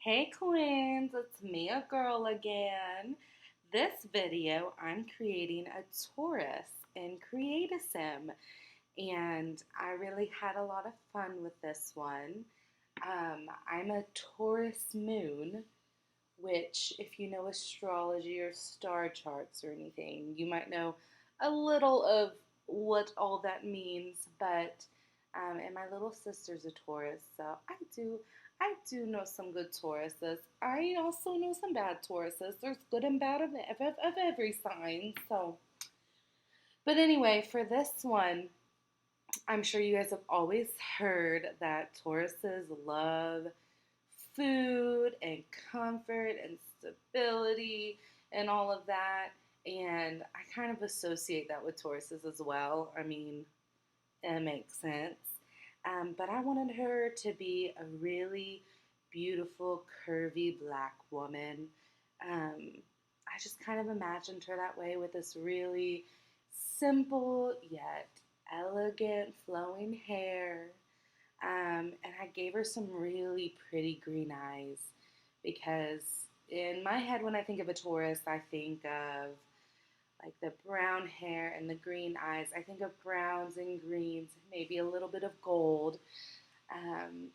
Hey Queens, it's me, a girl again. This video, I'm creating a Taurus in Create-A-Sim, and I really had a lot of fun with this one. I'm a Taurus moon, which, if you know astrology or star charts or anything, you might know a little of what all that means. But and my little sister's a Taurus, so I do know some good Tauruses. I also know some bad Tauruses. There's good and bad of every sign. But anyway, for this one, I'm sure you guys have always heard that Tauruses love food and comfort and stability and all of that. And I kind of associate that with Tauruses as well. I mean, it makes sense. But I wanted her to be a really beautiful, curvy black woman. Um, I just kind of imagined her that way with this really simple yet elegant flowing hair. And I gave her some really pretty green eyes because in my head, when I think of a Taurus, I think of like the brown hair and the green eyes. I think of browns and greens, maybe a little bit of gold,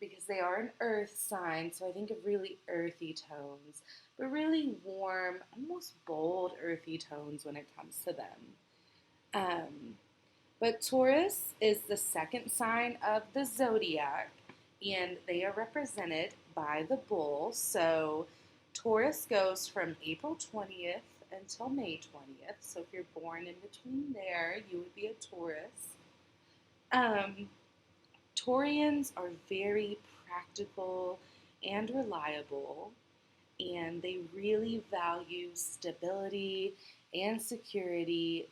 because they are an earth sign. So I think of really earthy tones, but really warm, almost bold earthy tones when it comes to them. Um, but Taurus is the second sign of the zodiac, and they are represented by the bull. So Taurus goes from April 20th until May 20th. So if you're born in between there, you would be a Taurus. Um, Taurians are very practical and reliable, and they really value stability and security.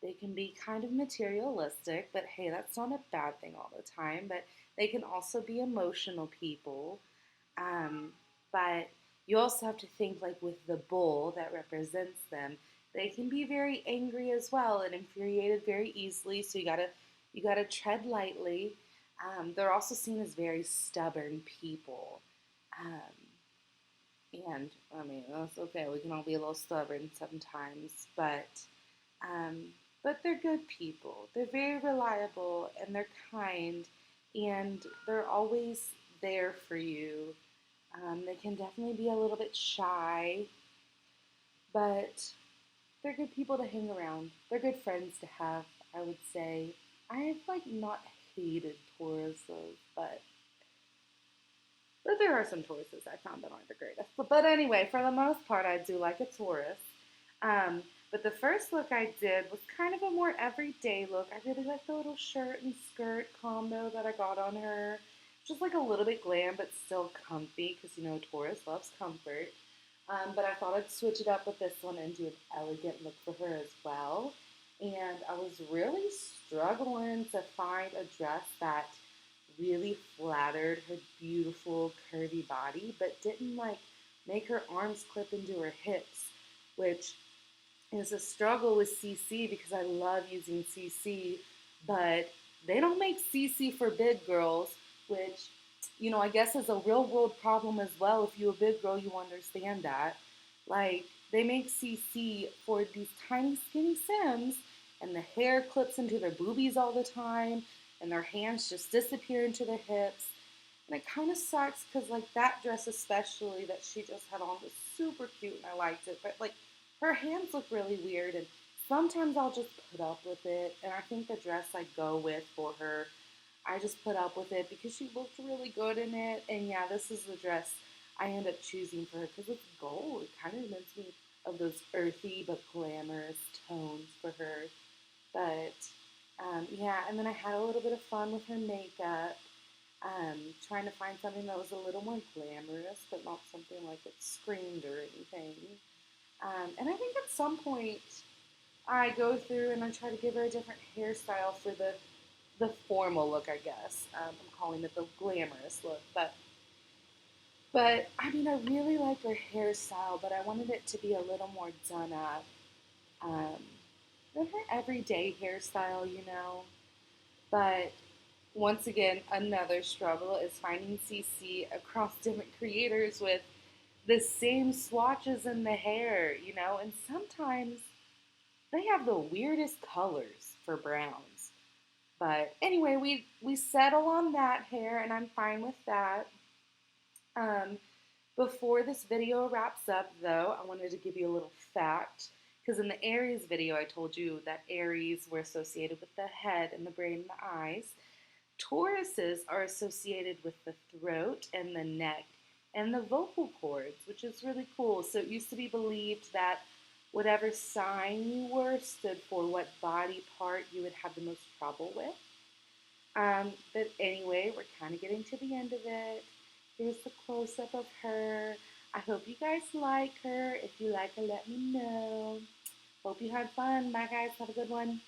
They can be kind of materialistic, but hey, that's not a bad thing all the time. But they can also be emotional people. Um, but you also have to think like with the bull that represents them, they can be very angry as well and infuriated very easily. So you gotta tread lightly. They're also seen as very stubborn people. Um, and I mean, that's okay. We can all be a little stubborn sometimes, um, but they're good people. They're very reliable and they're kind, and they're always there for you. They can definitely be a little bit shy, but they're good people to hang around. They're good friends to have, I would say. I have like not hated Tauruses, but there are some Tauruses I found that aren't the greatest. But anyway, for the most part, I do like a Taurus. Um, but the first look I did was kind of a more everyday look. I really like the little shirt and skirt combo that I got on her. Just like a little bit glam, but still comfy, because you know Taurus loves comfort. But I thought I'd switch it up with this one and do an elegant look for her as well. And I was really struggling to find a dress that really flattered her beautiful curvy body, but didn't like make her arms clip into her hips, which is a struggle with CC because I love using CC, but they don't make CC for big girls, which I guess is a real world problem as well. If you're a big girl, you understand that. Like they make CC for these tiny skinny Sims, and the hair clips into their boobies all the time, and their hands just disappear into their hips. And it kind of sucks because, like, that dress, especially that she just had on, was super cute and I liked it. But, like, her hands look really weird, and sometimes I'll just put up with it. And I think the dress I go with for her, I just put up with it because she looked really good in it. And yeah, this is the dress I end up choosing for her because it's gold. It kind of reminds me of those earthy but glamorous tones for her. But yeah, and then I had a little bit of fun with her makeup, trying to find something that was a little more glamorous, but not something like it screamed or anything. And I think at some point I go through and I try to give her a different hairstyle for the formal look, I guess. I'm calling it the glamorous look, but I mean, I really like her hairstyle, but I wanted it to be a little more done up um, than her everyday hairstyle, you know. But Once again, another struggle is finding CC across different creators with the same swatches in the hair, and sometimes they have the weirdest colors for browns. But anyway, we settle on that hair, and I'm fine with that. Um, Before this video wraps up, though, I wanted to give you a little fact. Because in the Aries video, I told you that Aries were associated with the head and the brain and the eyes. Tauruses are associated with the throat and the neck and the vocal cords, which is really cool. So it used to be believed that whatever sign you were stood for what body part you would have the most trouble with. But anyway, we're kind of getting to the end of it. Here's the close-up of her. I hope you guys like her. If you like her, let me know. Hope you had fun. Bye, guys. Have a good one.